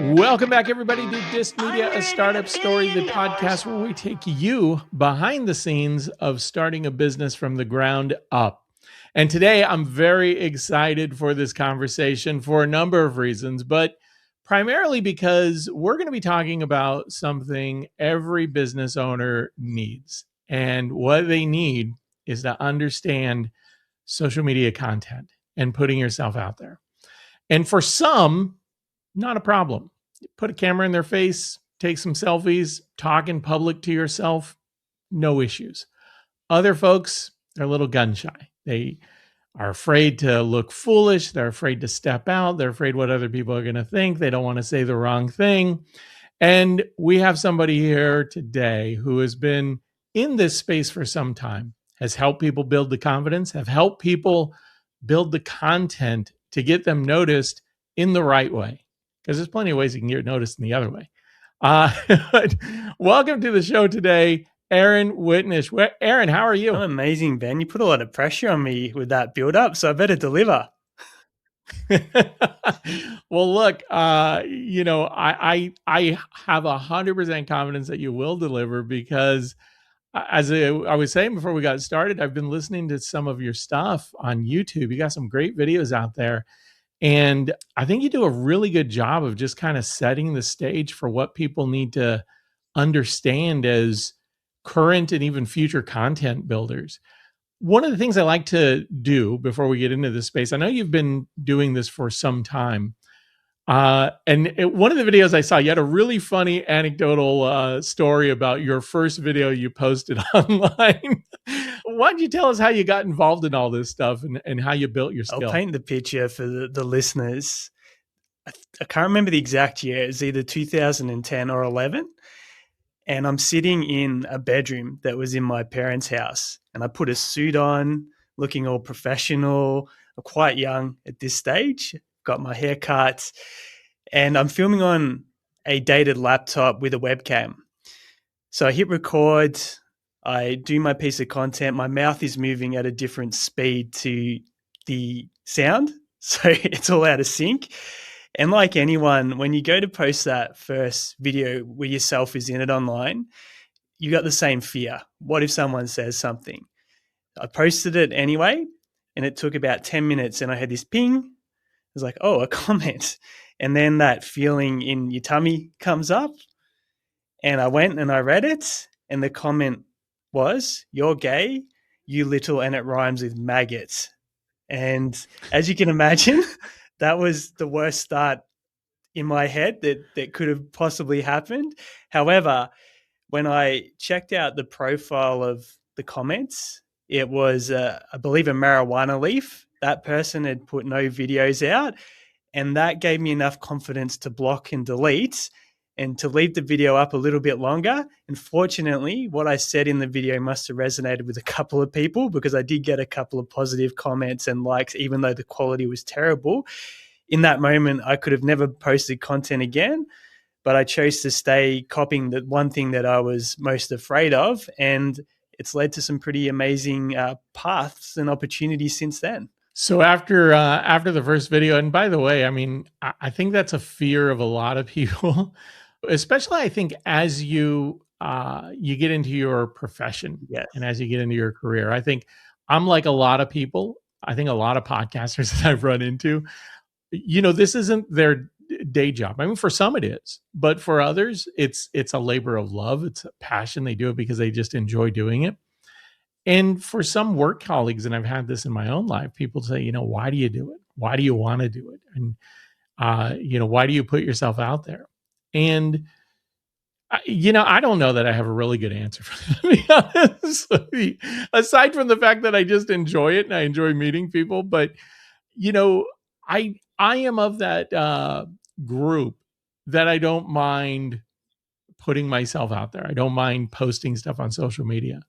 Welcome back, everybody, to Disc Media, a startup story, the podcast where we take you behind the scenes of starting a business from the ground up. And today I'm very excited for this conversation for a number of reasons, but primarily because we're going to be talking about something every business owner needs. And what they need is to understand social media content and putting yourself out there. And for some, not a problem. Put a camera in their face, take some selfies, talk in public to yourself, no issues. Other folks, they're a little gun shy. They are afraid to look foolish. They're afraid to step out. They're afraid what other people are going to think. They don't want to say the wrong thing. And we have somebody here today who has been in this space for some time, has helped people build the confidence, have helped people build the content to get them noticed in the right way. Because there's plenty of ways you can get noticed in the other way. Welcome to the show today, Aaron Witnish. Aaron, how are you? I'm amazing, Ben. You put a lot of pressure on me with that build-up, so I better deliver. Well, look, I have 100% confidence that you will deliver because, as I was saying before we got started, I've been listening to some of your stuff on YouTube. You got some great videos out there. And I think you do a really good job of just kind of setting the stage for what people need to understand as current and even future content builders. One of the things I like to do before we get into this space, I know you've been doing this for some time. One of the videos I saw, you had a really funny anecdotal story about your first video you posted online. Why don't you tell us how you got involved in all this stuff and how you built your skill? I'll paint the picture for the listeners. I can't remember the exact year. It's either 2010 or 11. And I'm sitting in a bedroom that was in my parents' house. And I put a suit on, looking all professional. I'm quite young at this stage. Got my hair cut. And I'm filming on a dated laptop with a webcam. So I hit record. I do my piece of content. My mouth is moving at a different speed to the sound. So it's all out of sync. And like anyone, when you go to post that first video where yourself is in it online, you got the same fear. What if someone says something? I posted it anyway, and it took about 10 minutes, and I had this ping. I was like, oh, a comment. And then that feeling in your tummy comes up, and I went and I read it, and the comment was, "You're gay, you little," and it rhymes with maggots. And as you can imagine, that was the worst start in my head that could have possibly happened. However, when I checked out the profile of the comments, it was, I believe, a marijuana leaf. That person had put no videos out, and that gave me enough confidence to block and delete and to leave the video up a little bit longer. And fortunately, what I said in the video must have resonated with a couple of people, because I did get a couple of positive comments and likes, even though the quality was terrible. In that moment, I could have never posted content again, but I chose to stay copying the one thing that I was most afraid of. And it's led to some pretty amazing paths and opportunities since then. So after the first video, and by the way, I mean, I think that's a fear of a lot of people, especially I think as you get into your profession. Yes. And as you get into your career. I think I'm like a lot of people. I think a lot of podcasters that I've run into, this isn't their day job. I mean, for some it is, but for others, it's a labor of love. It's a passion. They do it because they just enjoy doing it. And for some work colleagues, and I've had this in my own life, people say, why do you do it? Why do you want to do it? And, why do you put yourself out there? And, I don't know that I have a really good answer for that, to be honest. Aside from the fact that I just enjoy it and I enjoy meeting people. But, I am of that group that I don't mind putting myself out there. I don't mind posting stuff on social media.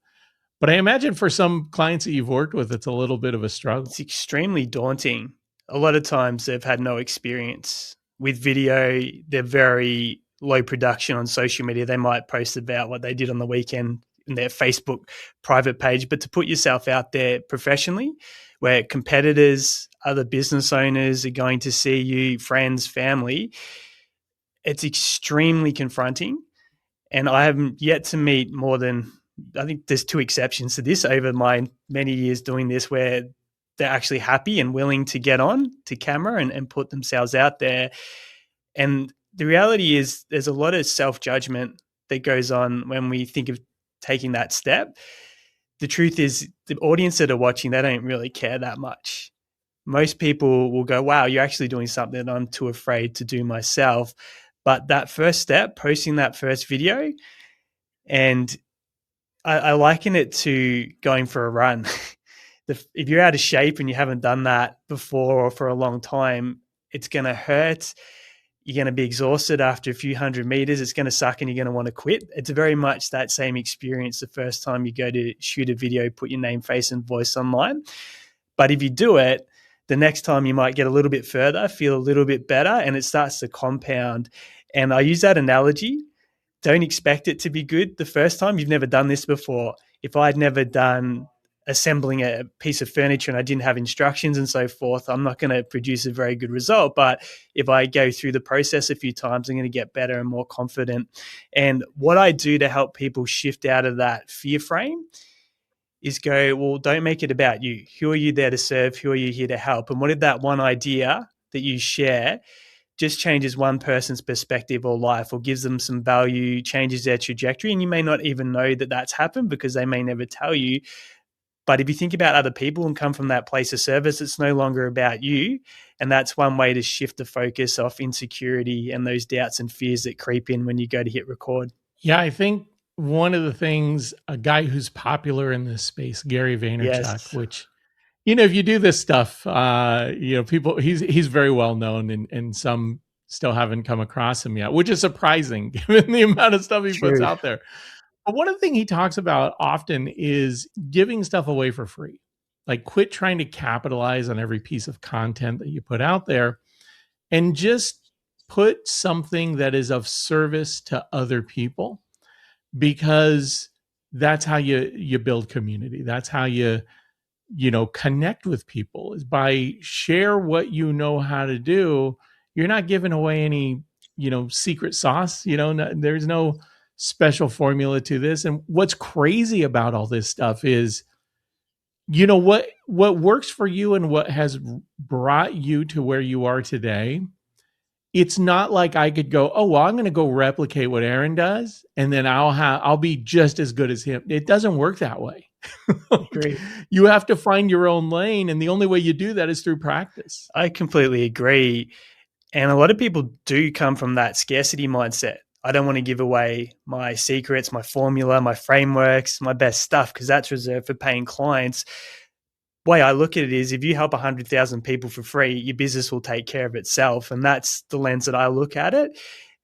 But I imagine for some clients that you've worked with, it's a little bit of a struggle. It's extremely daunting. A lot of times they've had no experience with video. They're very low production on social media. They might post about what they did on the weekend in their Facebook private page, but to put yourself out there professionally, where competitors, other business owners are going to see you, friends, family, it's extremely confronting. And I haven't yet to meet more than, I think there's 2 exceptions to this over my many years doing this, where they're actually happy and willing to get on to camera and put themselves out there. And the reality is there's a lot of self-judgment that goes on when we think of taking that step. The truth is the audience that are watching, they don't really care that much. Most people will go, wow, you're actually doing something that I'm too afraid to do myself. But that first step, posting that first video, and I liken it to going for a run. If you're out of shape and you haven't done that before or for a long time, it's going to hurt. You're going to be exhausted after a few hundred meters. It's going to suck and you're going to want to quit. It's very much that same experience the first time you go to shoot a video, put your name, face, and voice online. But if you do it, the next time you might get a little bit further, feel a little bit better, and it starts to compound. And I use that analogy. Don't expect it to be good the first time. You've never done this before. If I'd never done assembling a piece of furniture and I didn't have instructions and so forth, I'm not going to produce a very good result. But if I go through the process a few times, I'm going to get better and more confident. And what I do to help people shift out of that fear frame is go, well, don't make it about you. Who are you there to serve? Who are you here to help? And what if that one idea that you share just changes one person's perspective or life, or gives them some value, changes their trajectory? And you may not even know that that's happened because they may never tell you. But if you think about other people and come from that place of service, it's no longer about you. And that's one way to shift the focus off insecurity and those doubts and fears that creep in when you go to hit record. Yeah, I think one of the things, a guy who's popular in this space, Gary Vaynerchuk, Yes, which, if you do this stuff, people, he's very well known, and some still haven't come across him yet, which is surprising given the amount of stuff he puts true. out there. But one of the things he talks about often is giving stuff away for free. Like, quit trying to capitalize on every piece of content that you put out there, and just put something that is of service to other people, because that's how you build community. That's how you connect with people, is by share what you know how to do. You're not giving away any secret sauce. There's no special formula to this. And what's crazy about all this stuff is what works for you and what has brought you to where you are today. It's not like I could go, oh, well, I'm going to go replicate what Aaron does, and then I'll be just as good as him. It doesn't work that way. Agree. You have to find your own lane, and the only way you do that is through practice. I completely agree. And a lot of people do come from that scarcity mindset. I don't want to give away my secrets, my formula, my frameworks, my best stuff, because that's reserved for paying clients. The way I look at it is, if you help 100,000 people for free, your business will take care of itself. And that's the lens that I look at it.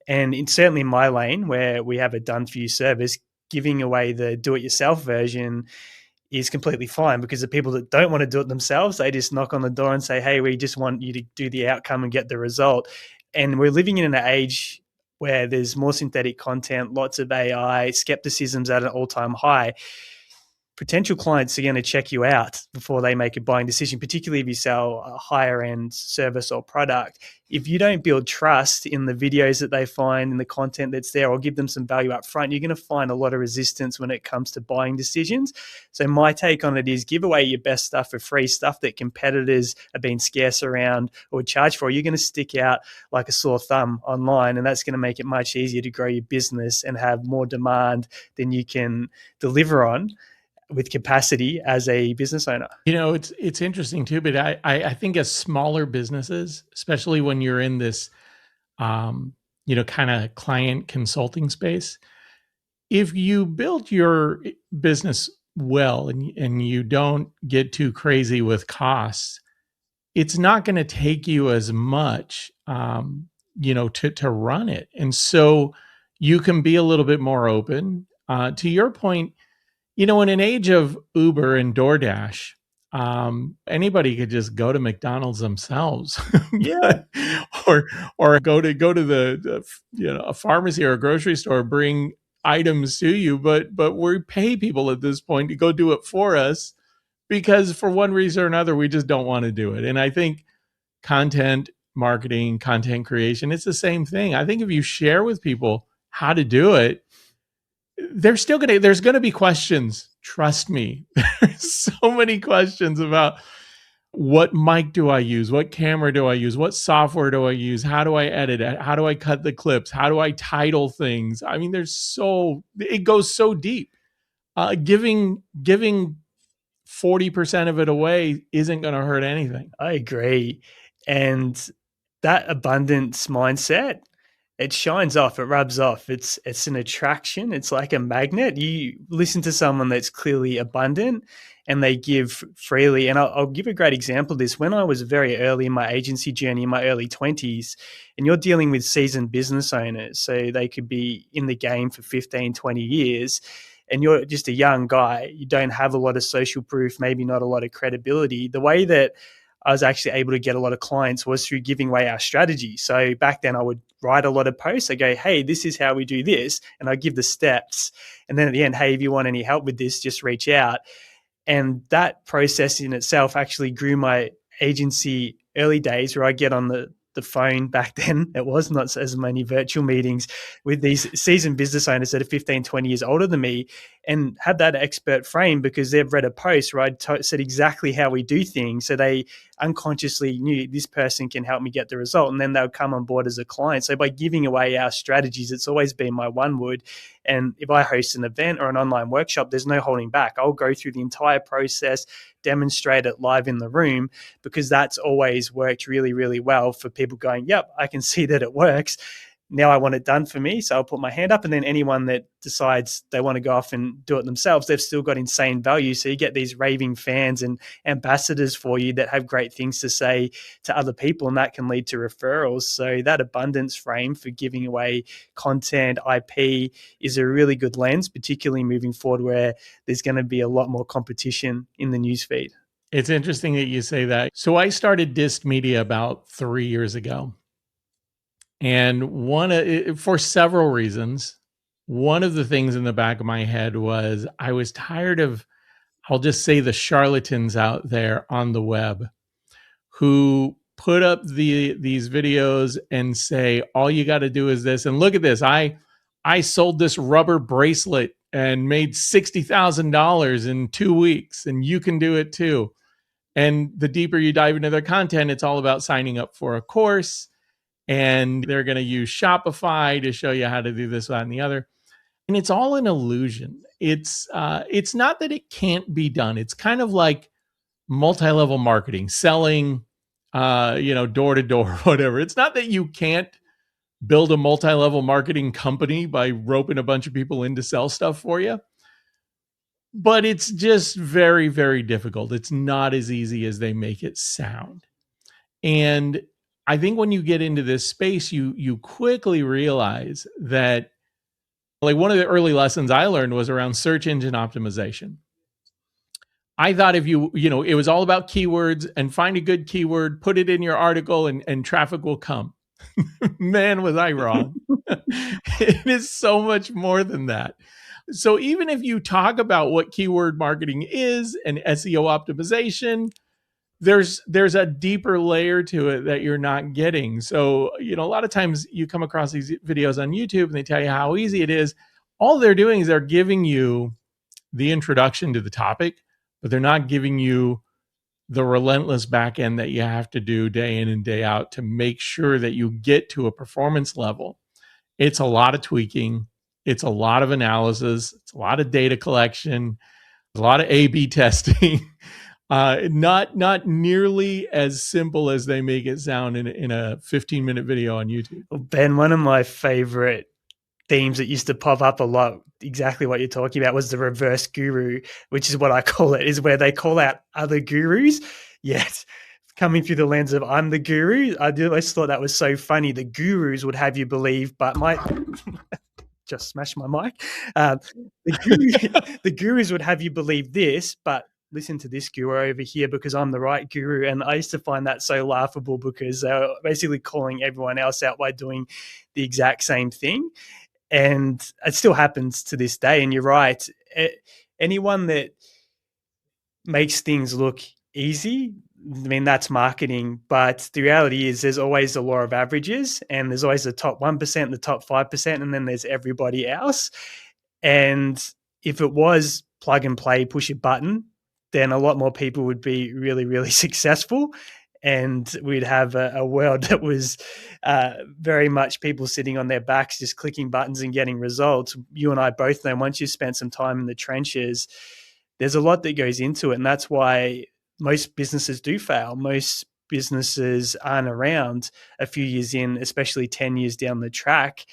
And certainly in my lane, where we have a done for you service, giving away the do-it-yourself version is completely fine, because the people that don't want to do it themselves, they just knock on the door and say, hey, we just want you to do the outcome and get the result. And we're living in an age where there's more synthetic content, lots of AI, skepticism's at an all-time high. Potential clients are going to check you out before they make a buying decision, particularly if you sell a higher end service or product. If you don't build trust in the videos that they find, in the content that's there, or give them some value up front, you're going to find a lot of resistance when it comes to buying decisions. So my take on it is, give away your best stuff for free, stuff that competitors are being scarce around or would charge for. You're going to stick out like a sore thumb online, and that's going to make it much easier to grow your business and have more demand than you can deliver on with capacity as a business owner. It's interesting too, but I think as smaller businesses, especially when you're in this, kind of client consulting space, if you build your business well and you don't get too crazy with costs, it's not going to take you as much, to run it. And so you can be a little bit more open. To your point, in an age of Uber and DoorDash, anybody could just go to McDonald's themselves, Yeah, or go to the a pharmacy or a grocery store, bring items to you. But we pay people at this point to go do it for us, because for one reason or another, we just don't want to do it. And I think content marketing, content creation, it's the same thing. I think if you share with people how to do it, there's going to be questions. Trust me. There's so many questions about what mic do I use? What camera do I use? What software do I use? How do I edit it? How do I cut the clips? How do I title things? I mean, it goes so deep. Giving 40% of it away isn't going to hurt anything. I agree. And that abundance mindset, it shines off, it rubs off. It's an attraction. It's like a magnet. You listen to someone that's clearly abundant and they give freely. And I'll give a great example of this. When I was very early in my agency journey, in my early 20s, and you're dealing with seasoned business owners, so they could be in the game for 15, 20 years, and you're just a young guy, you don't have a lot of social proof, maybe not a lot of credibility. The way that I was actually able to get a lot of clients was through giving away our strategy. So back then I would write a lot of posts. I go, hey, this is how we do this. And I give the steps. And then at the end, hey, if you want any help with this, just reach out. And that process in itself actually grew my agency early days, where I get on the phone. Back then it was not as many virtual meetings with these seasoned business owners that are 15, 20 years older than me, and have that expert frame because they've read a post where I said exactly how we do things. So they unconsciously knew this person can help me get the result, and then they'll come on board as a client. So by giving away our strategies, it's always been my one wood. And if I host an event or an online workshop, there's no holding back. I'll go through the entire process, demonstrate it live in the room, because that's always worked really, really well for people going, yep, I can see that it works. Now I want it done for me. So I'll put my hand up, and then anyone that decides they want to go off and do it themselves, they've still got insane value. So you get these raving fans and ambassadors for you that have great things to say to other people, and that can lead to referrals. So that abundance frame for giving away content, IP, is a really good lens, particularly moving forward where there's going to be a lot more competition in the newsfeed. It's interesting that you say that. So I started Dist Media about 3 years ago. And for several reasons, one of the things in the back of my head was I was tired of, I'll just say, the charlatans out there on the web who put up these videos and say, all you got to do is this. And look at this. I sold this rubber bracelet and made $60,000 in 2 weeks, and you can do it too. And the deeper you dive into their content, it's all about signing up for a course, and they're going to use Shopify to show you how to do this, that, and the other. And it's all an illusion. It's not that it can't be done. It's kind of like multi-level marketing, selling, door to door, whatever. It's not that you can't build a multi-level marketing company by roping a bunch of people in to sell stuff for you, but it's just very, very difficult. It's not as easy as they make it sound. And I think when you get into this space, you quickly realize that, like, one of the early lessons I learned was around search engine optimization. I thought if it was all about keywords, and find a good keyword, put it in your article, and traffic will come. Man, was I wrong. It is so much more than that. So even if you talk about what keyword marketing is and SEO optimization, there's a deeper layer to it that you're not getting. So, a lot of times you come across these videos on YouTube and they tell you how easy it is. All they're doing is they're giving you the introduction to the topic, but they're not giving you the relentless back end that you have to do day in and day out to make sure that you get to a performance level. It's a lot of tweaking. It's a lot of analysis. It's a lot of data collection, a lot of A/B testing. Not nearly as simple as they make it sound in a 15-minute video on YouTube. Well, Ben, one of my favorite themes that used to pop up a lot, exactly what you're talking about, was the reverse guru, which is what I call it, is where they call out other gurus, yet coming through the lens of I'm the guru. I always thought that was so funny. The gurus would have you believe, but just smashed my mic. The gurus would have you believe this, but listen to this guru over here because I'm the right guru. And I used to find that so laughable because they were basically calling everyone else out by doing the exact same thing. And it still happens to this day. And you're right. Anyone that makes things look easy, I mean, that's marketing, but the reality is there's always the law of averages, and there's always the top 1%, the top 5%, and then there's everybody else. And if it was plug and play, push a button, then a lot more people would be really, really successful. And we'd have a world that was very much people sitting on their backs, just clicking buttons and getting results. You and I both know once you've spent some time in the trenches, there's a lot that goes into it. And that's why most businesses do fail. Most businesses aren't around a few years in, especially 10 years down the track,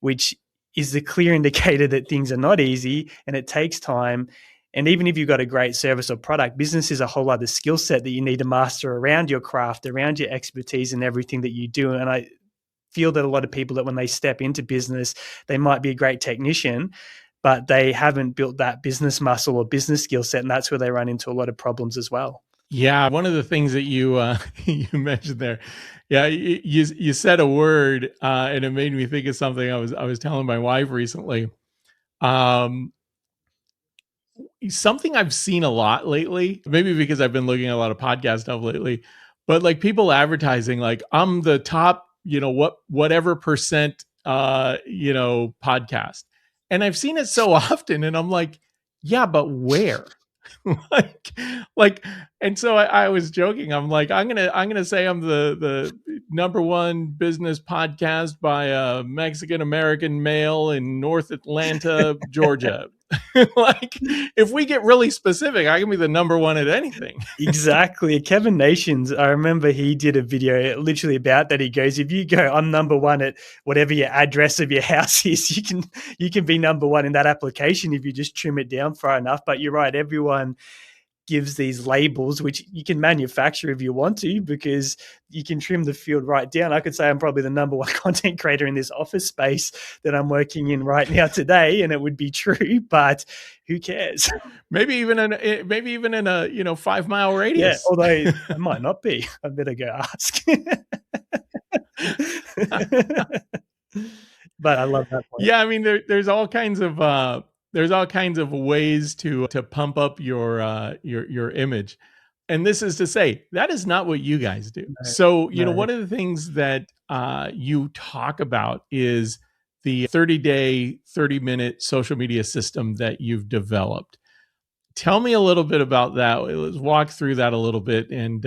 which is the clear indicator that things are not easy and it takes time. And even if you've got a great service or product, business is a whole other skill set that you need to master around your craft, around your expertise and everything that you do. And I feel that a lot of people that when they step into business, they might be a great technician, but they haven't built that business muscle or business skill set. And that's where they run into a lot of problems as well. Yeah, one of the things that you you mentioned there, yeah, you said a word, and it made me think of something I was telling my wife recently. Um, Something I've seen a lot lately, maybe because I've been looking at a lot of podcast stuff lately, but like people advertising, like I'm the top, whatever percent, podcast, and I've seen it so often, and I'm like, yeah, but where? like like and so I was joking. I'm like, I'm gonna say I'm the number one business podcast by a Mexican American male in North Atlanta, Georgia. Like, if we get really specific, I can be the number one at anything. Exactly. Kevin Nations, I remember he did a video literally about that. He goes, if you go, I'm number one at whatever your address of your house is, you can be number one in that application if you just trim it down far enough. But you're right, everyone gives these labels, which you can manufacture if you want to, because you can trim the field right down. I could say I'm probably the number one content creator in this office space that I'm working in right now today, and it would be true, but who cares? Maybe even in a 5 mile radius. Yeah, although I might not be. I better go ask. But I love that point. Yeah, I mean, there's all kinds of ways to pump up your image, and this is to say that is not what you guys do. No, So no. one of the things that you talk about is the 30-day, 30-minute social media system that you've developed. Tell me a little bit about that. Let's walk through that a little bit and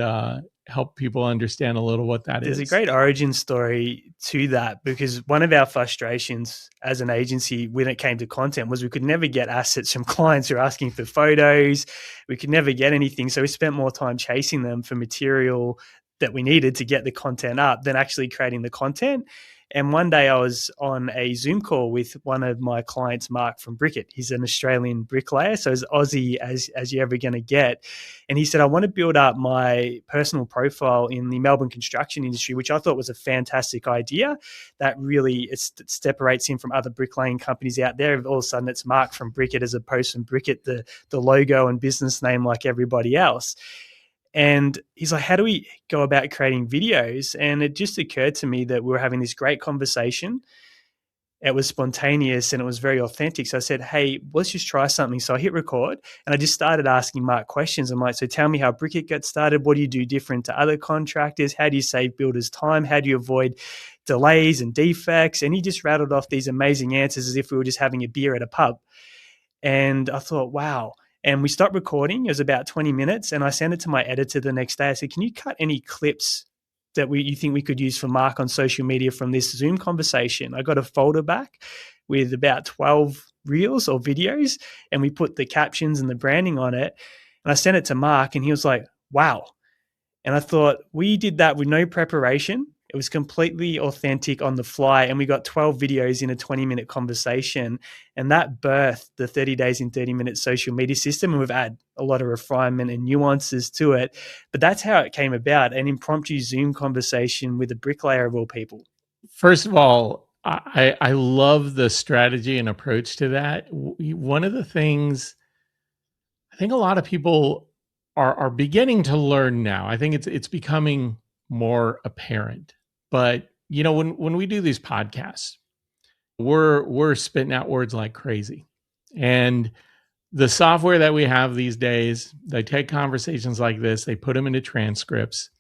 help people understand a little what that There's is. a great origin story to that, because one of our frustrations as an agency when it came to content was we could never get assets from clients who are asking for photos. We could never get anything. So we spent more time chasing them for material that we needed to get the content up than actually creating the content. And one day I was on a Zoom call with one of my clients, Mark from Brickit. He's an Australian bricklayer, so as Aussie as you're ever going to get. And he said, I want to build up my personal profile in the Melbourne construction industry, which I thought was a fantastic idea. That really separates him from other bricklaying companies out there. All of a sudden, it's Mark from Brickit as opposed to Brickit, the logo and business name like everybody else. And he's like, how do we go about creating videos? And it just occurred to me that we were having this great conversation. It was spontaneous and it was very authentic. So I said, hey, let's just try something. So I hit record and I just started asking Mark questions. I'm like, so tell me how Brickit got started. What do you do different to other contractors? How do you save builders time? How do you avoid delays and defects? And he just rattled off these amazing answers as if we were just having a beer at a pub. And I thought, wow. And we stopped recording. It was about 20 minutes. And I sent it to my editor the next day. I said, can you cut any clips that you think we could use for Mark on social media from this Zoom conversation? I got a folder back with about 12 reels or videos, and we put the captions and the branding on it. And I sent it to Mark, and he was like, wow. And I thought, we did that with no preparation. It was completely authentic on the fly. And we got 12 videos in a 20-minute conversation. And that birthed the 30 days in 30 minutes social media system. And we've added a lot of refinement and nuances to it. But that's how it came about, an impromptu Zoom conversation with a bricklayer of all people. First of all, I love the strategy and approach to that. One of the things I think a lot of people are beginning to learn now, I think it's becoming more apparent. But when we do these podcasts, we're spitting out words like crazy, and The software that we have these days, they take conversations like this, they put them into transcripts,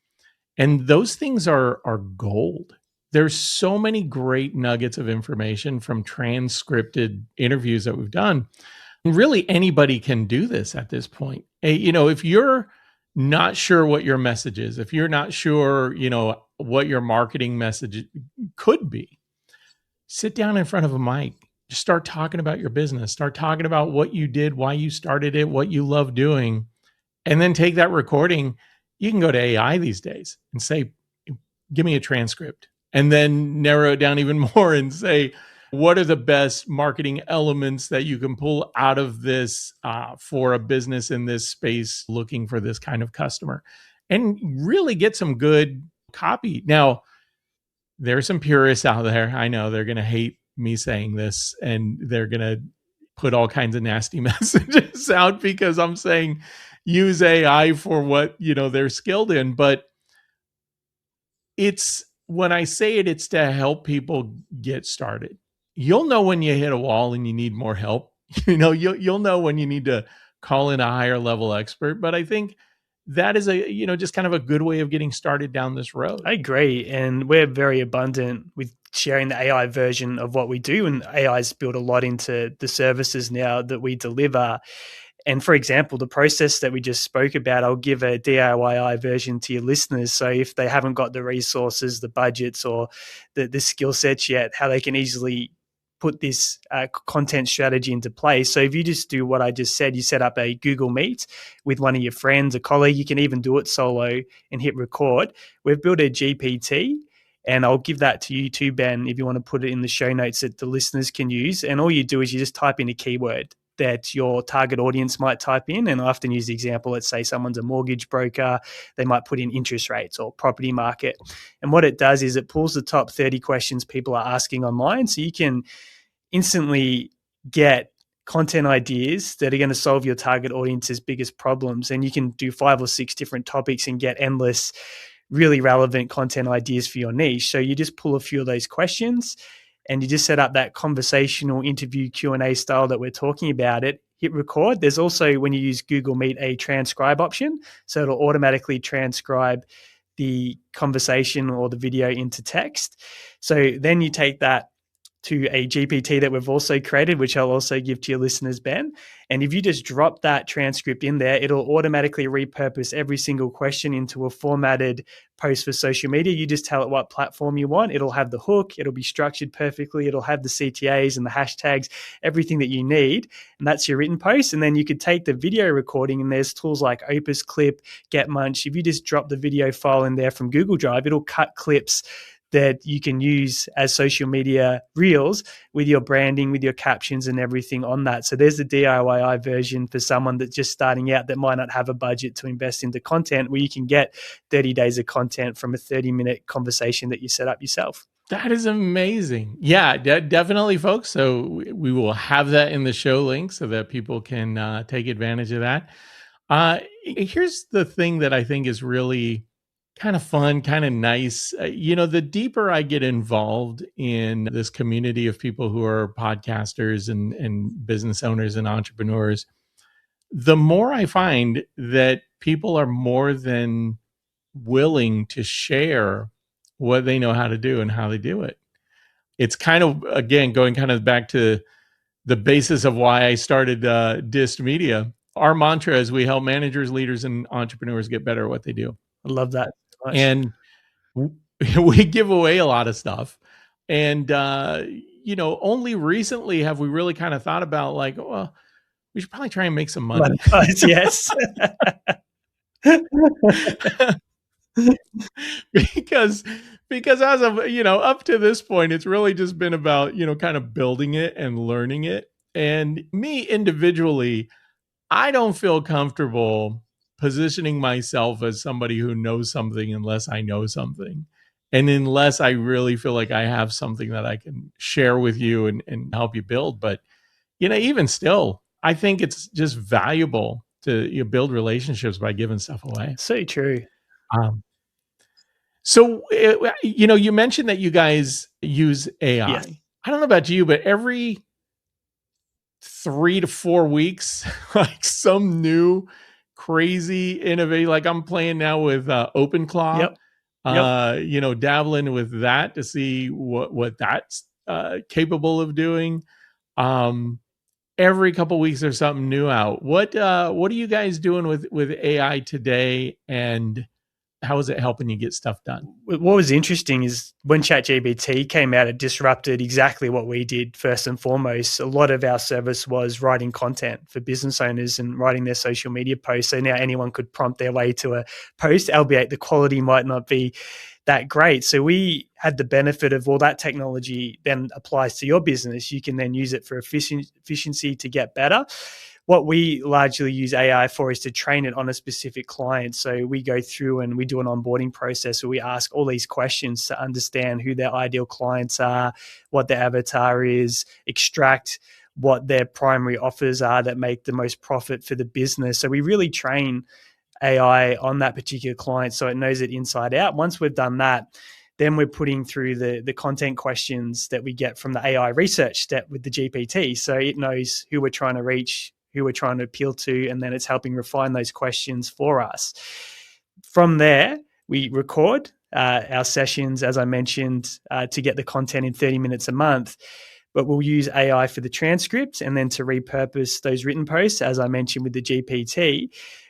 and those things are gold. There's so many great nuggets of information from transcripted interviews that we've done. Really, anybody can do this at this point. If you're not sure what your message is, if you're not sure, what your marketing message could be, sit down in front of a mic. Just start talking about your business. Start talking about what you did, why you started it, what you love doing, and then take that recording. You can go to AI these days and say, give me a transcript, and then narrow it down even more and say, what are the best marketing elements that you can pull out of this for a business in this space looking for this kind of customer, and really get some good copy. Now, there are some purists out there. I know they're going to hate me saying this, and they're going to put all kinds of nasty messages out because I'm saying use AI for what, they're skilled in. But it's, when I say it, it's to help people get started. You'll know when you hit a wall and you need more help. You'll know when you need to call in a higher level expert. But I think that is just kind of a good way of getting started down this road. I agree. And we're very abundant with sharing the AI version of what we do. And AI's built a lot into the services now that we deliver. And for example, the process that we just spoke about, I'll give a DIY version to your listeners. So if they haven't got the resources, the budgets, or the skill sets yet, how they can easily put this content strategy into place. So if you just do what I just said, you set up a Google Meet with one of your friends, a colleague, you can even do it solo and hit record. We've built a GPT, and I'll give that to you too, Ben, if you want to put it in the show notes that the listeners can use. And all you do is you just type in a keyword that your target audience might type in. And I often use the example, let's say someone's a mortgage broker, they might put in interest rates or property market. And what it does is it pulls the top 30 questions people are asking online. So you can instantly get content ideas that are going to solve your target audience's biggest problems. And you can do 5 or 6 different topics and get endless, really relevant content ideas for your niche. So you just pull a few of those questions and you just set up that conversational interview Q&A style that we're talking about, it, hit record. There's also, when you use Google Meet, a transcribe option. So it'll automatically transcribe the conversation or the video into text. So then you take that to a GPT that we've also created, which I'll also give to your listeners, Ben. And if you just drop that transcript in there, it'll automatically repurpose every single question into a formatted post for social media. You just tell it what platform you want. It'll have the hook. It'll be structured perfectly. It'll have the CTAs and the hashtags, everything that you need. And that's your written post. And then you could take the video recording, and there's tools like Opus Clip, Get Munch. If you just drop the video file in there from Google Drive, it'll cut clips that you can use as social media reels with your branding, with your captions and everything on that. So there's the DIY version for someone that's just starting out that might not have a budget to invest into content, where you can get 30 days of content from a 30-minute conversation that you set up yourself. That is amazing. Yeah, definitely, folks. So we will have that in the show link so that people can take advantage of that. Here's the thing that I think is really kind of fun, kind of nice. The deeper I get involved in this community of people who are podcasters and business owners and entrepreneurs, the more I find that people are more than willing to share what they know how to do and how they do it. It's kind of, again, going kind of back to the basis of why I started Dist Media. Our mantra is we help managers, leaders, and entrepreneurs get better at what they do. I love that so much. And we give away a lot of stuff. And, only recently have we really kind of thought about like, well, we should probably try and make some money. Yes. because as of up to this point, it's really just been about kind of building it and learning it. And me individually, I don't feel comfortable positioning myself as somebody who knows something unless I know something, and unless I really feel like I have something that I can share with you and help you build. But even still, I think it's just valuable to build relationships by giving stuff away. So true. So, you mentioned that you guys use AI. Yes. I don't know about you, but every 3 to 4 weeks, like some new crazy innovate. Like I'm playing now with OpenClaw, Yep. Yep. dabbling with that to see what that's capable of doing. Um, every couple weeks there's something new out. What are you guys doing with AI today, and how is it helping you get stuff done? What was interesting is when ChatGPT came out, it disrupted exactly what we did first and foremost. A lot of our service was writing content for business owners and writing their social media posts. So now anyone could prompt their way to a post, albeit the quality might not be that great. So we had the benefit of all that technology then applies to your business. You can then use it for efficiency to get better. What we largely use AI for is to train it on a specific client. So we go through and we do an onboarding process where we ask all these questions to understand who their ideal clients are, what their avatar is, extract what their primary offers are that make the most profit for the business. So we really train AI on that particular client so it knows it inside out. Once we've done that, then we're putting through the content questions that we get from the AI research step with the GPT. So it knows who we're trying to reach, who we're trying to appeal to, and then it's helping refine those questions for us. From there, we record our sessions, as I mentioned, to get the content in 30 minutes a month. But we'll use AI for the transcript and then to repurpose those written posts, as I mentioned with the GPT.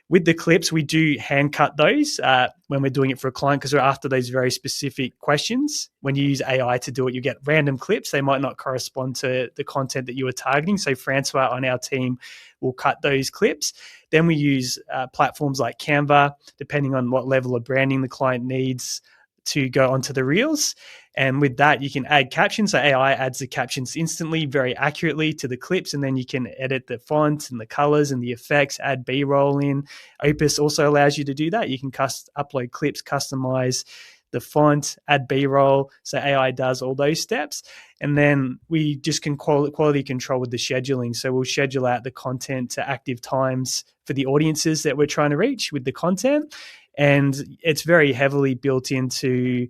With the clips, we do hand cut those when we're doing it for a client because we're after those very specific questions. When you use AI to do it, you get random clips. They might not correspond to the content that you were targeting. So Francois on our team will cut those clips. Then we use platforms like Canva, depending on what level of branding the client needs, to go onto the reels. And with that, you can add captions. So AI adds the captions instantly, very accurately to the clips. And then you can edit the font and the colors and the effects, add B-roll in. Opus also allows you to do that. You can upload clips, customize the font, add B-roll. So AI does all those steps. And then we just can quality control with the scheduling. So we'll schedule out the content to active times for the audiences that we're trying to reach with the content. And it's very heavily built into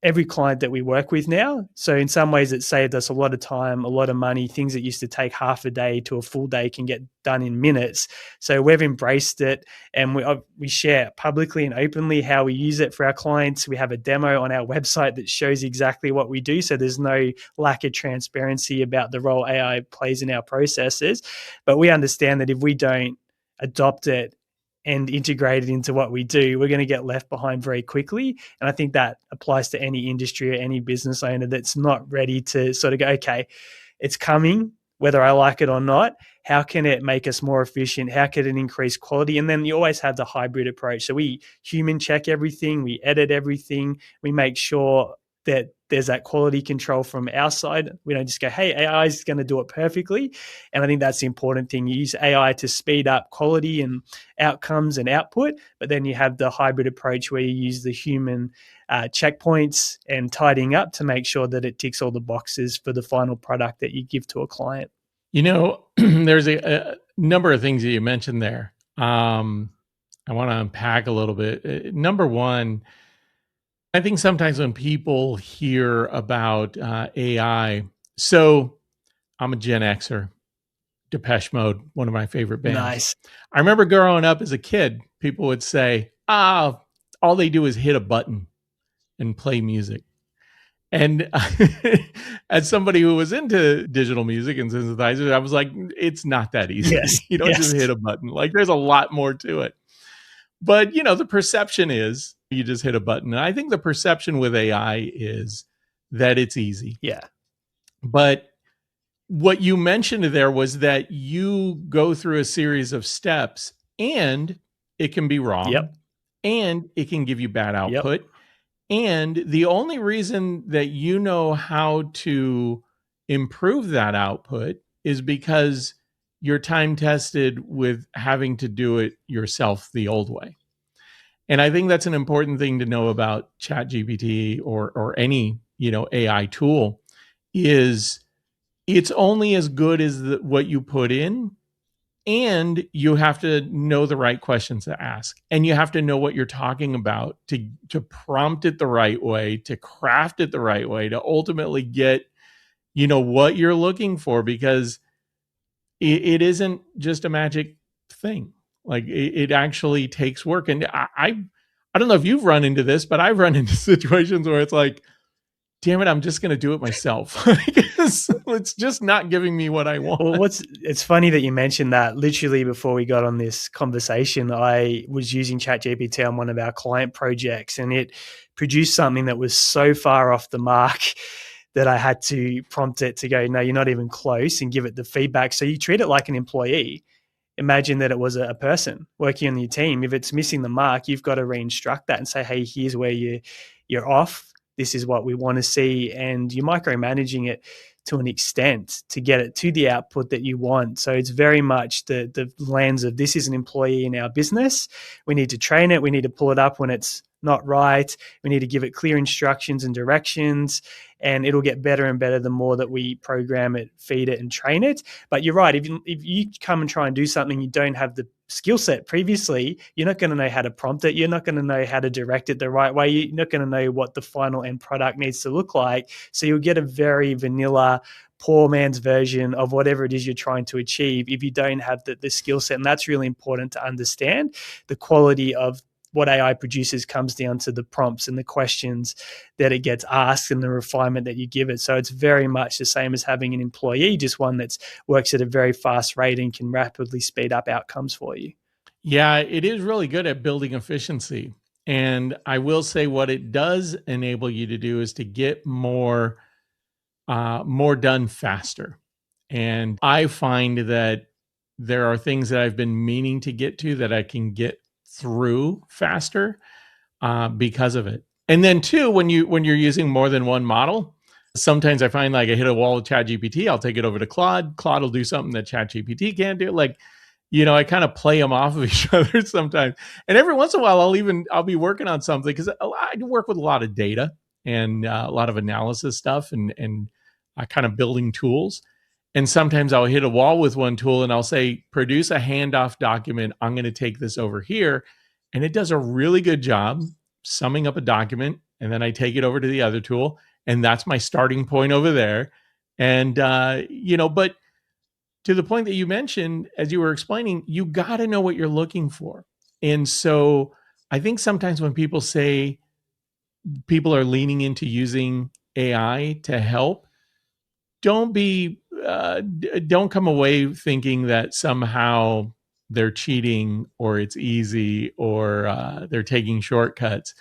every client that we work with now. So in some ways, it saved us a lot of time, a lot of money. Things that used to take half a day to a full day can get done in minutes. So we've embraced it, and we share publicly and openly how we use it for our clients. We have a demo on our website that shows exactly what we do. So there's no lack of transparency about the role AI plays in our processes. But we understand that if we don't adopt it and integrate it into what we do, we're going to get left behind very quickly. And I think that applies to any industry or any business owner that's not ready to sort of go, okay, it's coming, whether I like it or not. How can it make us more efficient? How can it increase quality? And then you always have the hybrid approach. So we human check everything, we edit everything, we make sure that there's that quality control from our side. We don't just go, hey, AI is going to do it perfectly. And I think that's the important thing. You use AI to speed up quality and outcomes and output, but then you have the hybrid approach where you use the human checkpoints and tidying up to make sure that it ticks all the boxes for the final product that you give to a client. There's a number of things that you mentioned there. I want to unpack a little bit. Number one, I think sometimes when people hear about AI, so I'm a Gen Xer, Depeche Mode, one of my favorite bands. Nice. I remember growing up as a kid, people would say, all they do is hit a button and play music. And as somebody who was into digital music and synthesizers, I was like, it's not that easy. Yes. You don't just hit a button. Like there's a lot more to it. But, the perception is you just hit a button. And I think the perception with AI is that it's easy. Yeah. But what you mentioned there was that you go through a series of steps and it can be wrong. Yep. And it can give you bad output. Yep. And the only reason that you know how to improve that output is because you're time tested with having to do it yourself the old way. And I think that's an important thing to know about ChatGPT or any, AI tool is it's only as good as what you put in, and you have to know the right questions to ask, and you have to know what you're talking about to prompt it the right way, to craft it the right way, to ultimately get, what you're looking for. Because it isn't just a magic thing. Like it actually takes work. And I don't know if you've run into this, but I've run into situations where it's like, damn it, I'm just going to do it myself. It's just not giving me what I want. Well, it's funny that you mentioned that. Literally before we got on this conversation, I was using ChatGPT on one of our client projects, and it produced something that was so far off the mark that I had to prompt it to go, no, you're not even close, and give it the feedback. So you treat it like an employee. Imagine that it was a person working on your team. If it's missing the mark, you've got to re-instruct that and say, hey, here's where you're off. This is what we want to see. And you're micromanaging it to an extent to get it to the output that you want. So it's very much the lens of, this is an employee in our business. We need to train it. We need to pull it up when it's not right. We need to give it clear instructions and directions, and it'll get better and better the more that we program it, feed it, and train it. But you're right. If you come and try and do something you don't have the skill set previously, you're not going to know how to prompt it. You're not going to know how to direct it the right way. You're not going to know what the final end product needs to look like. So you'll get a very vanilla, poor man's version of whatever it is you're trying to achieve if you don't have the skill set. And that's really important to understand. The quality of what AI produces comes down to the prompts and the questions that it gets asked and the refinement that you give it. So it's very much the same as having an employee, just one that works at a very fast rate and can rapidly speed up outcomes for you. Yeah, it is really good at building efficiency. And I will say what it does enable you to do is to get more done faster. And I find that there are things that I've been meaning to get to that I can get through faster because of it. And then two, when you're using more than one model, sometimes I find like I hit a wall with ChatGPT, I'll take it over to Claude. Claude will do something that ChatGPT can't do. Like, I kind of play them off of each other sometimes. And every once in a while, I'll be working on something because I do work with a lot of data and a lot of analysis stuff and kind of building tools. And sometimes I'll hit a wall with one tool and I'll say, produce a handoff document. I'm going to take this over here. And it does a really good job summing up a document. And then I take it over to the other tool. And that's my starting point over there. And, but to the point that you mentioned, as you were explaining, you got to know what you're looking for. And so I think sometimes when people say people are leaning into using AI to help, don't come away thinking that somehow they're cheating or it's easy or they're taking shortcuts.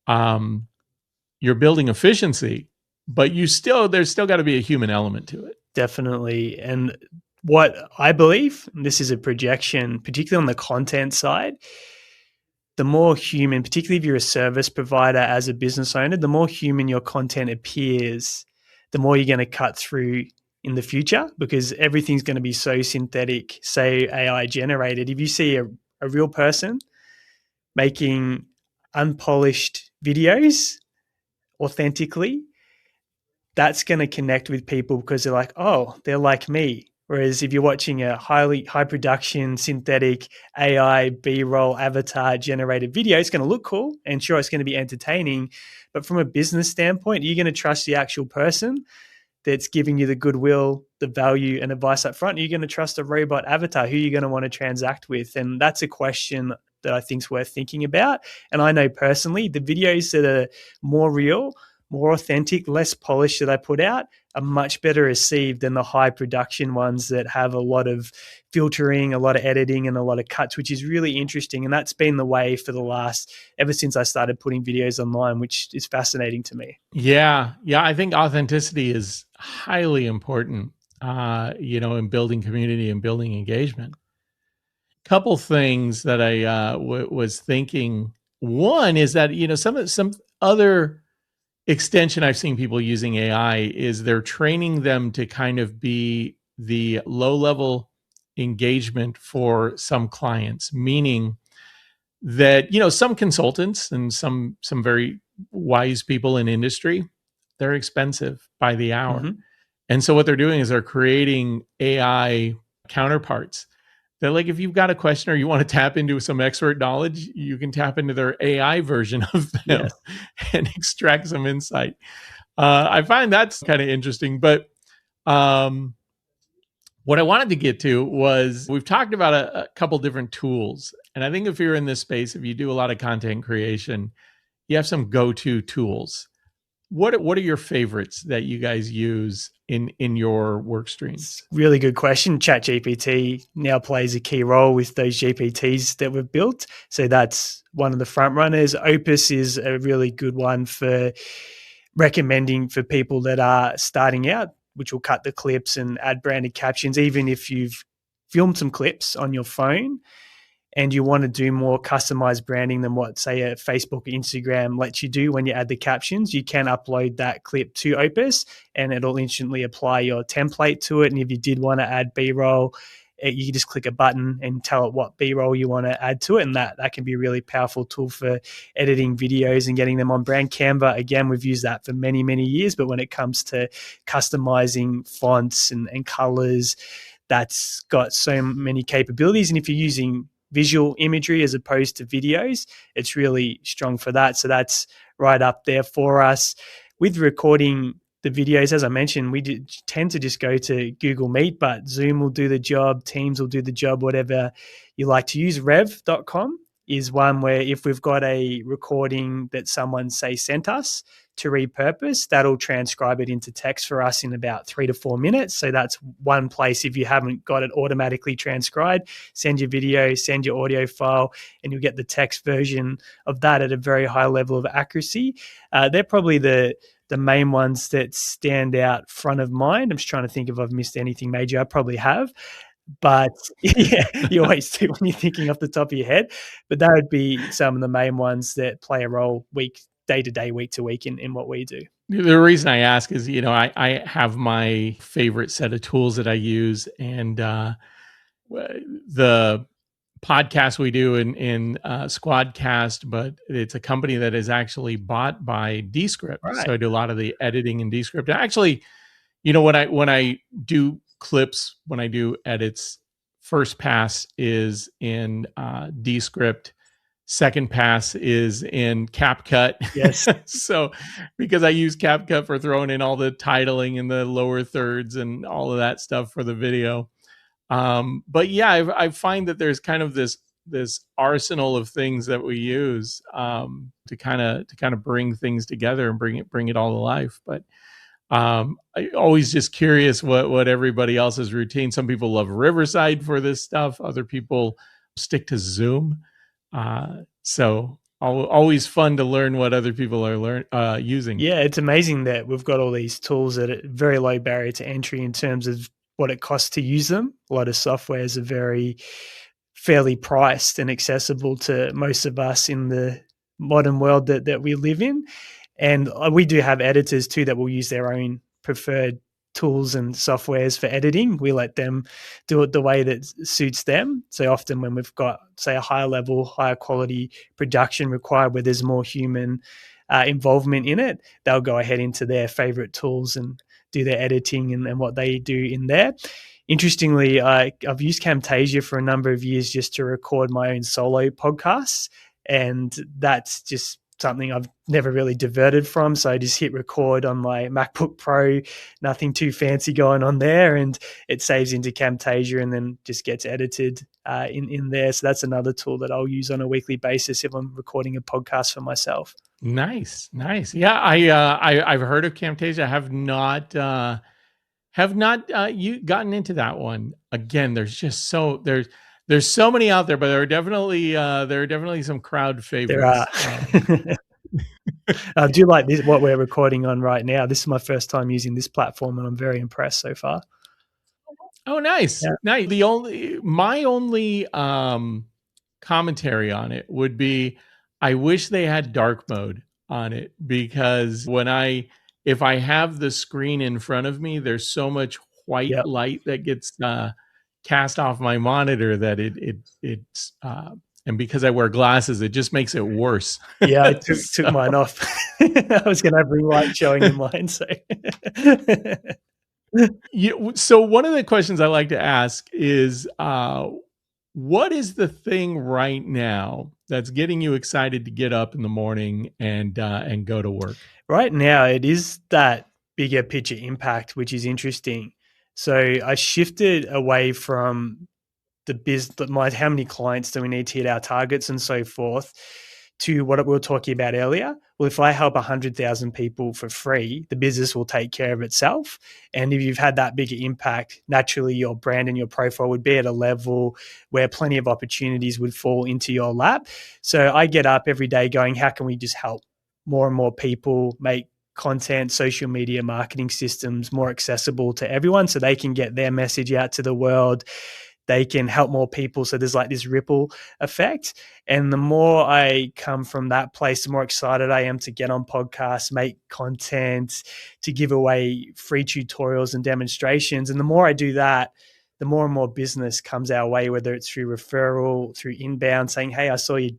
You're building efficiency, but there's still got to be a human element to it. Definitely. And what I believe, and this is a projection, particularly on the content side, the more human, particularly if you're a service provider as a business owner, the more human your content appears, the more you're going to cut through in the future, because everything's going to be so synthetic, say AI generated. If you see a real person making unpolished videos authentically, that's going to connect with people because they're like, oh, they're like me. Whereas if you're watching a high production, synthetic AI B-roll avatar generated video, it's going to look cool and sure, it's going to be entertaining. But from a business standpoint, you're going to trust the actual person that's giving you the goodwill, the value and advice up front. You're going to trust a robot avatar who you're going to want to transact with. And that's a question that I think is worth thinking about. And I know personally, the videos that are more real, more authentic, less polished that I put out are much better received than the high production ones that have a lot of filtering, a lot of editing and a lot of cuts, which is really interesting. And that's been the way for ever since I started putting videos online, which is fascinating to me. Yeah. I think authenticity is highly important, in building community and building engagement. Couple things that I was thinking. One is that, some other extension I've seen people using AI is they're training them to kind of be the low level engagement for some clients, meaning that, some consultants and some very wise people in industry, they're expensive by the hour. Mm-hmm. And so what they're doing is they're creating AI counterparts that, like, if you've got a question or you want to tap into some expert knowledge, you can tap into their AI version of them and extract some insight. I find that's kind of interesting, but What I wanted to get to was we've talked about a couple different tools. And I think if you're in this space, if you do a lot of content creation, you have some go-to tools. What are your favorites that you guys use in your work streams? Really good question. ChatGPT now plays a key role with those GPTs that we've built. So that's one of the front runners. Opus is a really good one for recommending for people that are starting out, which will cut the clips and add branded captions. Even if you've filmed some clips on your phone and you want to do more customized branding than what, say, a Facebook or Instagram lets you do when you add the captions, you can upload that clip to Opus and it'll instantly apply your template to it. And if you did want to add B-roll, you can just click a button and tell it what B-roll you want to add to it. And that can be a really powerful tool for editing videos and getting them on brand. Canva, again, we've used that for many, many years. But when it comes to customizing fonts and colors, that's got so many capabilities. And if you're using visual imagery as opposed to videos, it's really strong for that. So that's right up there for us. With recording the videos, as I mentioned, we tend to just go to Google Meet, but Zoom will do the job, Teams will do the job, whatever you like to use. Rev.com is one where if we've got a recording that someone, say, sent us to repurpose, that'll transcribe it into text for us in about 3 to 4 minutes. So that's one place. If you haven't got it automatically transcribed, send your video, send your audio file, and you'll get the text version of that at a very high level of accuracy. They're probably the main ones that stand out front of mind. I'm just trying to think if I've missed anything major. I probably have. But yeah, you always do when you're thinking off the top of your head. But that would be some of the main ones that play a role day to day, week to week in what we do. The reason I ask is, I have my favorite set of tools that I use, and the podcast we do in Squadcast, but it's a company that is actually bought by Descript. Right. So I do a lot of the editing in Descript. Actually, when I do clips, when I do edits, first pass is in Descript. Second pass is in CapCut. Yes. So because I use CapCut for throwing in all the titling and the lower thirds and all of that stuff for the video. But yeah, I find that there's kind of this arsenal of things that we use to kind of bring things together and bring it all to life. But I always just curious what everybody else's routine. Some people love Riverside for this stuff. Other people stick to Zoom. So always fun to learn what other people are using. Yeah, it's amazing that we've got all these tools at a very low barrier to entry in terms of what it costs to use them. A lot of softwares are very fairly priced and accessible to most of us in the modern world that we live in. And we do have editors too that will use their own preferred tools and softwares for editing. We let them do it the way that suits them. So often when we've got, say, a higher level, higher quality production required where there's more human involvement in it, they'll go ahead into their favorite tools and do their editing and what they do in there. Interestingly, I've used Camtasia for a number of years just to record my own solo podcasts. And that's just something I've never really diverted from. So I just hit record on my MacBook Pro, nothing too fancy going on there. And it saves into Camtasia and then just gets edited in there. So that's another tool that I'll use on a weekly basis if I'm recording a podcast for myself. Nice. Yeah, I've heard of Camtasia. I have not you gotten into that one. Again, there's just there's so many out there, but there are definitely some crowd favorites. There are. I do like this, what we're recording on right now. This is my first time using this platform, and I'm very impressed so far. Oh, nice. Yeah. Nice. My only commentary on it would be, I wish they had dark mode on it, because if I have the screen in front of me, there's so much white light that gets cast off my monitor that it's and because I wear glasses, it just makes it worse. Yeah, I took mine off. I was going to have ring light showing in mine. So. So one of the questions I like to ask is, what is the thing right now that's getting you excited to get up in the morning and go to work? Right now, it is that bigger picture impact, which is interesting. So I shifted away from how many clients do we need to hit our targets and so forth, to what we were talking about earlier. Well, if I help 100,000 people for free, the business will take care of itself. And if you've had that bigger impact, naturally your brand and your profile would be at a level where plenty of opportunities would fall into your lap. So I get up every day going, how can we just help more and more people, make content, social media marketing systems more accessible to everyone so they can get their message out to the world, they can help more people. So there's like this ripple effect. And the more I come from that place, the more excited I am to get on podcasts, make content, to give away free tutorials and demonstrations. And the more I do that, the more and more business comes our way, whether it's through referral, through inbound, saying, hey, I saw you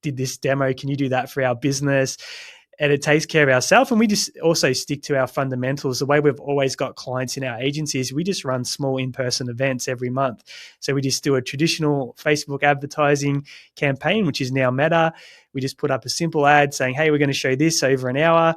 did this demo. Can you do that for our business? And it takes care of ourselves. And we just also stick to our fundamentals. The way we've always got clients in our agencies, we just run small in-person events every month. So we just do a traditional Facebook advertising campaign, which is now Meta. We just put up a simple ad saying, hey, we're going to show this over an hour.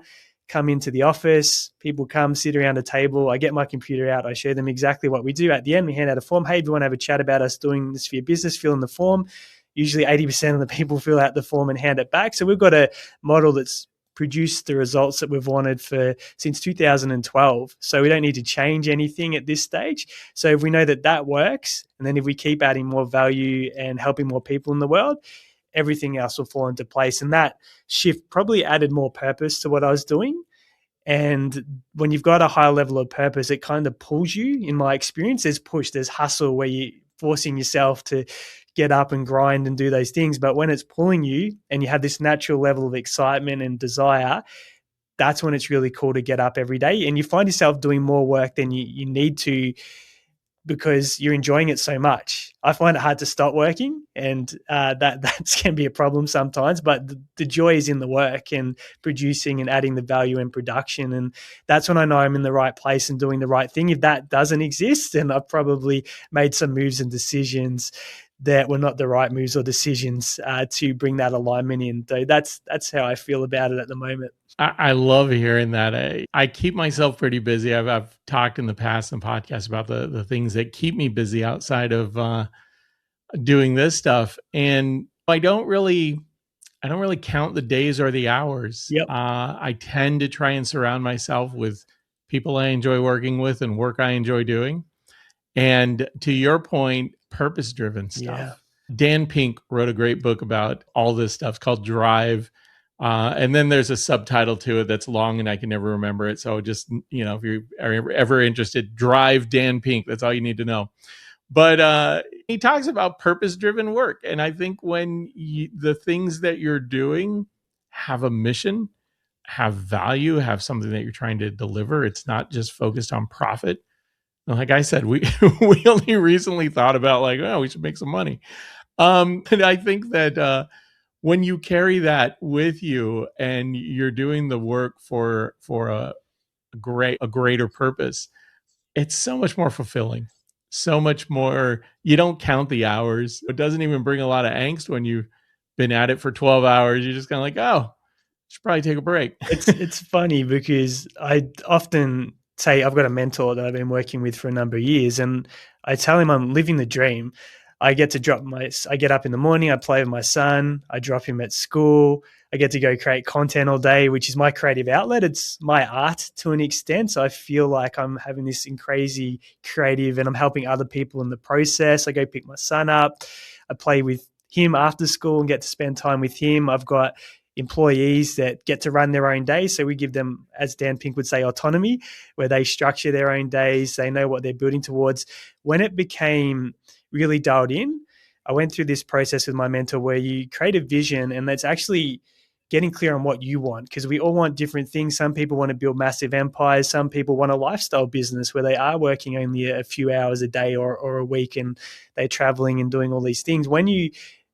Come into the office, people come, sit around a table. I get my computer out. I show them exactly what we do. At the end, we hand out a form. Hey, do you want to have a chat about us doing this for your business? Fill in the form. Usually 80% of the people fill out the form and hand it back. So we've got a model that's produced the results that we've wanted for since 2012. So we don't need to change anything at this stage. So if we know that that works, and then if we keep adding more value and helping more people in the world, everything else will fall into place. And that shift probably added more purpose to what I was doing. And when you've got a higher level of purpose, it kind of pulls you. In my experience, there's push, there's hustle where you're forcing yourself to get up and grind and do those things. But when it's pulling you and you have this natural level of excitement and desire, that's when it's really cool to get up every day. And you find yourself doing more work than you need to, because you're enjoying it so much. I find it hard to stop working, and that can be a problem sometimes, but the joy is in the work and producing and adding the value in production. And that's when I know I'm in the right place and doing the right thing. If that doesn't exist, then I've probably made some moves and decisions that were not the right moves or decisions to bring that alignment in. So that's how I feel about it at the moment. I love hearing that. I keep myself pretty busy. I've talked in the past in podcasts about the things that keep me busy outside of doing this stuff, and I don't really count the days or the hours. Yep. I tend to try and surround myself with people I enjoy working with and work I enjoy doing. And to your point, purpose-driven stuff. Yeah. Dan Pink wrote a great book about all this stuff. It's called Drive. And then there's a subtitle to it that's long and I can never remember it. So just, if you are ever interested, Drive Dan Pink. That's all you need to know. But he talks about purpose-driven work. And I think when the things that you're doing have a mission, have value, have something that you're trying to deliver, it's not just focused on profit. Like I said, we we only recently thought about we should make some money. And I think that when you carry that with you and you're doing the work for a greater purpose, it's so much more fulfilling. So much more. You don't count the hours. It doesn't even bring a lot of angst when you've been at it for 12 hours. You're just kind of like, oh, should probably take a break. It's funny because I often say I've got a mentor that I've been working with for a number of years, and I tell him I'm living the dream. I get up in the morning, I play with my son, I drop him at school, I get to go create content all day, which is my creative outlet. It's my art to an extent. So I feel like I'm having this crazy creative and I'm helping other people in the process. I go pick my son up, I play with him after school and get to spend time with him. I've got employees that get to run their own days. So we give them, as Dan Pink would say, autonomy, where they structure their own days. They know what they're building towards. When it became really dialed in, I went through this process with my mentor where you create a vision, and that's actually getting clear on what you want, because we all want different things. Some people want to build massive empires. Some people want a lifestyle business where they are working only a few hours a day or a week, and they're traveling and doing all these things. When you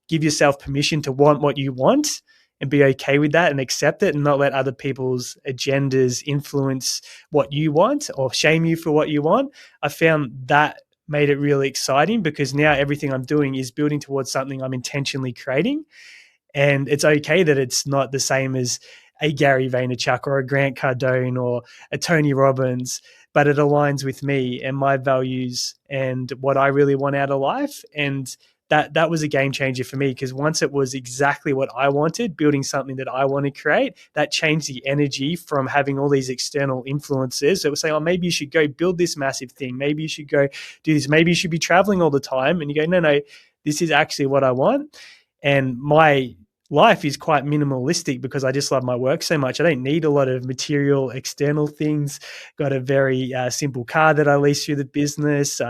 give yourself permission to want what you want and be okay with that and accept it and not let other people's agendas influence what you want or shame you for what you want, I found that made it really exciting, because now everything I'm doing is building towards something I'm intentionally creating. And it's okay that it's not the same as a Gary Vaynerchuk or a Grant Cardone or a Tony Robbins, but it aligns with me and my values and what I really want out of life. And that was a game changer for me, because once it was exactly what I wanted, building something that I want to create, that changed the energy from having all these external influences that were saying, oh, maybe you should go build this massive thing. Maybe you should go do this. Maybe you should be traveling all the time. And you go, no, this is actually what I want. And my life is quite minimalistic because I just love my work so much. I don't need a lot of material external things. Got a very simple car that I lease through the business.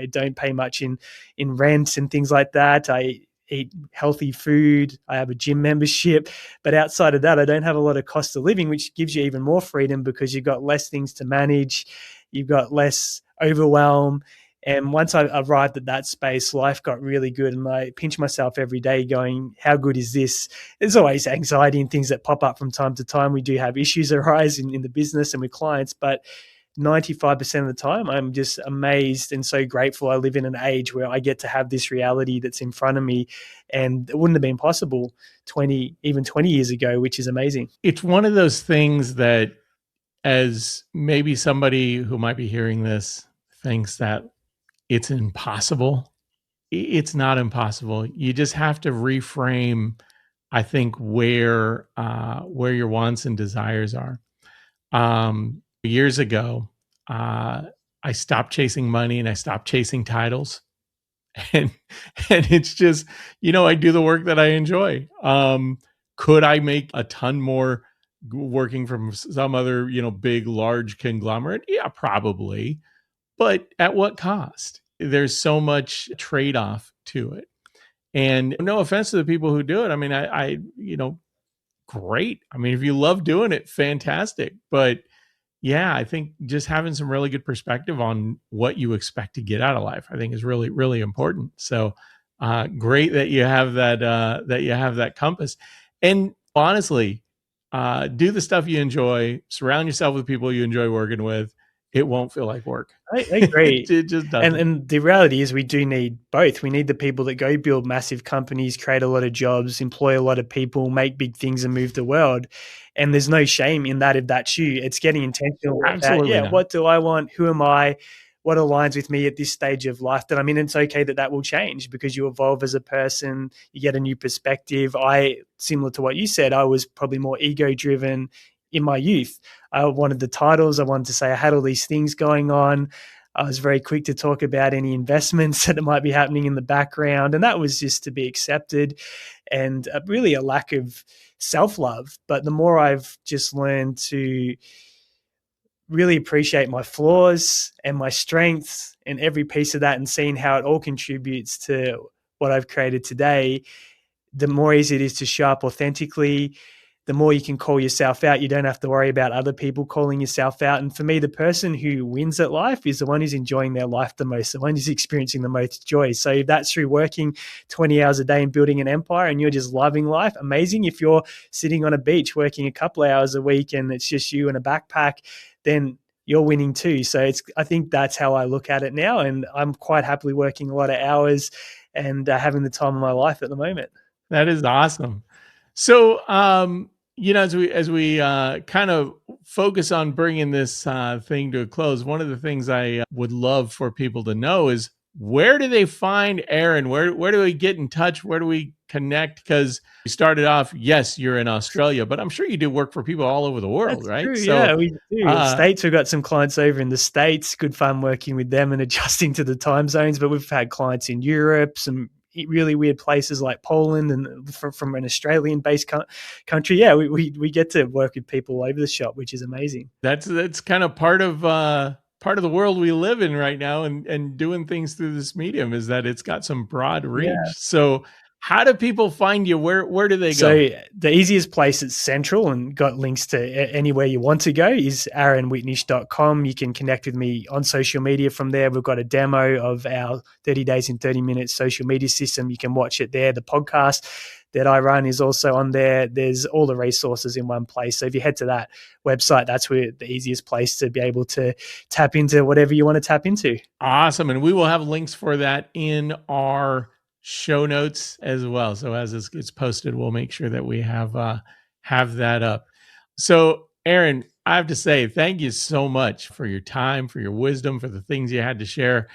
Don't pay much in rent and things like that. I eat healthy food. I have a gym membership. But outside of that, I don't have a lot of cost of living, which gives you even more freedom because you've got less things to manage. You've got less overwhelm. And once I arrived at that space, life got really good. And I pinch myself every day going, how good is this? There's always anxiety and things that pop up from time to time. We do have issues arise in the business and with clients, but 95% of the time, I'm just amazed and so grateful I live in an age where I get to have this reality that's in front of me. And it wouldn't have been possible 20 years ago, which is amazing. It's one of those things that, as maybe somebody who might be hearing this thinks that it's impossible, it's not impossible. You just have to reframe, I think, where your wants and desires are. Years ago, I stopped chasing money and I stopped chasing titles, and it's just, I do the work that I enjoy. Could I make a ton more working from some other big large conglomerate? Yeah, probably, but at what cost? There's so much trade-off to it. And no offense to the people who do it. I mean, I great. I mean, if you love doing it, fantastic. But yeah, I think just having some really good perspective on what you expect to get out of life, I think, is really, really important. So great that you have that compass. And honestly, do the stuff you enjoy. Surround yourself with people you enjoy working with. It won't feel like work. I agree. It just doesn't. And the reality is we do need both. We need the people that go build massive companies, create a lot of jobs, employ a lot of people, make big things and move the world. And there's no shame in that if that's you. It's getting intentional Absolutely about, not. what do I want? Who am I? What aligns with me at this stage of life that I'm in? It's okay that will change because you evolve as a person. You get a new perspective. Similar to what you said, I was probably more ego-driven in my youth. I wanted the titles. I wanted to say I had all these things going on. I was very quick to talk about any investments that might be happening in the background. And that was just to be accepted, and really a lack of self-love. But the more I've just learned to really appreciate my flaws and my strengths and every piece of that, and seeing how it all contributes to what I've created today, the more easy it is to show up authentically. The more you can call yourself out. You don't have to worry about other people calling yourself out. And for me, the person who wins at life is the one who's enjoying their life the most, the one who's experiencing the most joy. So if that's through working 20 hours a day and building an empire and you're just loving life, amazing. If you're sitting on a beach working a couple of hours a week and it's just you and a backpack, then you're winning too. So I think that's how I look at it now. And I'm quite happily working a lot of hours and having the time of my life at the moment. That is awesome. So, as we kind of focus on bringing this thing to a close, one of the things I would love for people to know is, where do they find Aaron? Where do we get in touch? Where do we connect? Because you started off, yes, you're in Australia, but I'm sure you do work for people all over the world, That's right? true. So, Yeah, we do. States, we've got some clients over in the States. Good fun working with them and adjusting to the time zones. But we've had clients in Europe, some really weird places like Poland, and from an Australian-based country. Yeah, we get to work with people all over the shop, which is amazing. That's kind of part of the world we live in right now, and doing things through this medium is that it's got some broad reach. Yeah. So how do people find you? Where do they go? So the easiest place that's central and got links to anywhere you want to go is aaronwitnish.com. You can connect with me on social media from there. We've got a demo of our 30 days in 30 minutes social media system. You can watch it there. The podcast that I run is also on there. There's all the resources in one place. So if you head to that website, that's where the easiest place to be able to tap into whatever you want to tap into. Awesome. And we will have links for that in our show notes as well. So as this gets posted, we'll make sure that we have that up. So Aaron, I have to say, thank you so much for your time, for your wisdom, for the things you had to share.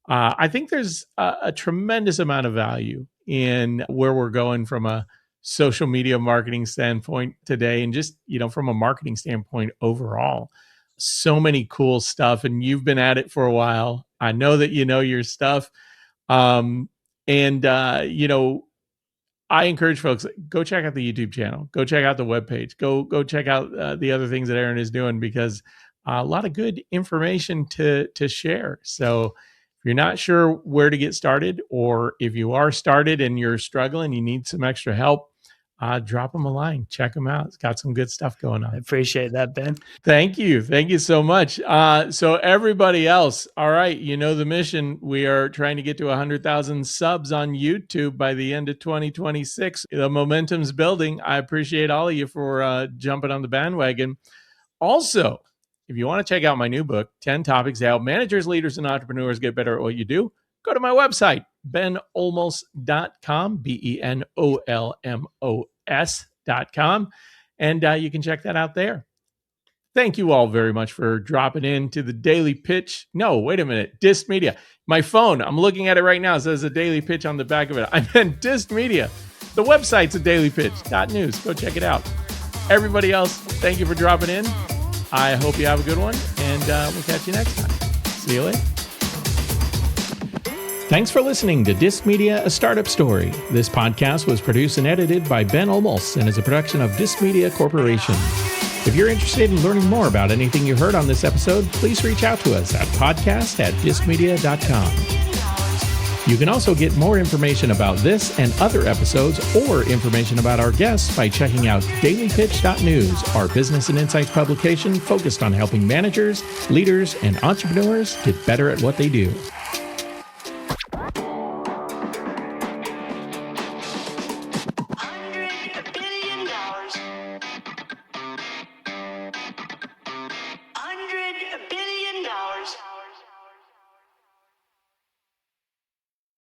I think there's a tremendous amount of value in where we're going from a social media marketing standpoint today, and just, from a marketing standpoint overall. So many cool stuff, and you've been at it for a while. I know that you know your stuff. Um, and, I encourage folks, go check out the YouTube channel, go check out the webpage, go check out the other things that Aaron is doing, because a lot of good information to share. So if you're not sure where to get started, or if you are started and you're struggling, you need some extra help, drop them a line, check them out. It's got some good stuff going on. I appreciate that, Ben. Thank you. Thank you so much. So everybody else, all right, you know the mission. We are trying to get to 100,000 subs on YouTube by the end of 2026. The momentum's building. I appreciate all of you for jumping on the bandwagon. Also, if you want to check out my new book, 10 Topics to Help Managers, Leaders, and Entrepreneurs Get Better at What You Do, go to my website, benolmos.com, benolmos.com, and you can check that out there. Thank you all very much for dropping into the Daily Pitch. No, wait a minute. Dist Media. My phone, I'm looking at it right now. It says a Daily Pitch on the back of it. I meant Dist Media. The website's a dailypitch.news. Go check it out. Everybody else, thank you for dropping in. I hope you have a good one, and we'll catch you next time. See you later. Thanks for listening to Dist Media, a Startup Story. This podcast was produced and edited by Ben Olmos and is a production of Dist Media Corporation. If you're interested in learning more about anything you heard on this episode, please reach out to us at podcast@distmedia.com. You can also get more information about this and other episodes, or information about our guests, by checking out dailypitch.news, our business and insights publication focused on helping managers, leaders, and entrepreneurs get better at what they do.